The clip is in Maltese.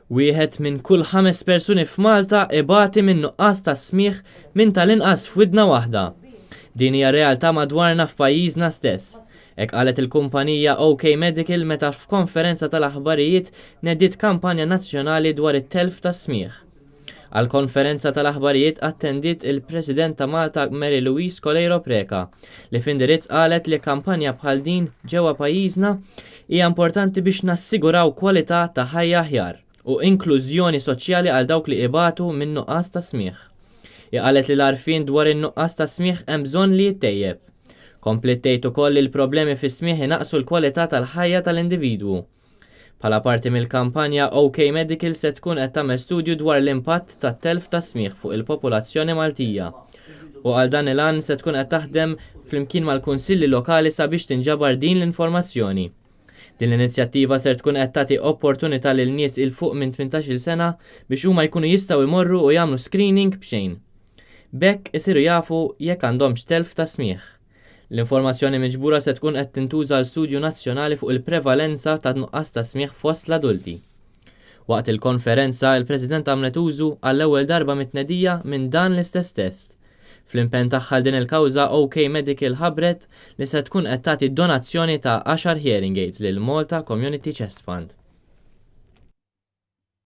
Wieħed minn kull 5 persuni f'Malta ibati minn nuqqas ta' smigħ minn tal-inqas f'widna waħda. Din hija realtà madwarna f'pajjiżna stess. Hekk qalet il-kumpanija OK Medical meta f'konferenza tal-aħbarijiet nediet kampanja nazzjonali dwar it-telf tas-smigħ. Għal-konferenza tal-aħbarijiet attendiet il-President ta' Malta Mary Louise Colleiro Preca li f'indirizz qalet li kampanja bħal din ġewwa pajjiżna hija importanti biex nassiguraw kwalità ta' ħajja aħjar u inklużjoni soċjali għal dawk li ibatu minn nuqqas ta' smigħ. Qalet li l-għarfien dwar in-nuqqas ta' smigħ hemm bżonn li jittejjeb. Komplet tgħid ukoll li l-problemi fis-smigħ inaqsu l-kwalità tal-ħajja tal-individwu. Bħala parti mill-kampanja OK Medical se tkun qed tagħmel studju dwar l-impatt tat-telf ta' smigħ fuq il-popolazzjoni Maltija. U għal dan il-għan se tkun qed taħdem flimkien mal-kunsilli lokali sabiex tinġabar din l-informazzjoni. Din l-inizjattiva ser tkun qed tagħti opportunità lil nies il fuq minn 18-il sena biex huma jkunu jistgħu jmorru u jagħmlu screening b'xejn. Bekk isiru jafu jekk għandhomx telf ta' smigħ. L-informazzjoni miġbura se tkun qed tintuża l-Studju Nazzjonali fuq il-prevalenza ta' nuqqas ta' smigħ fost l-adulti. Waqt il-konferenza, il-President għamlet użu għall-ewwel darba mit-tnedija minn dan l-istess test. Fl-impenn tagħha din il-kawża OK Medical ħabbret li se tkun qed tagħti donazzjoni ta' 10 hearing aids lil Malta Community Chest Fund.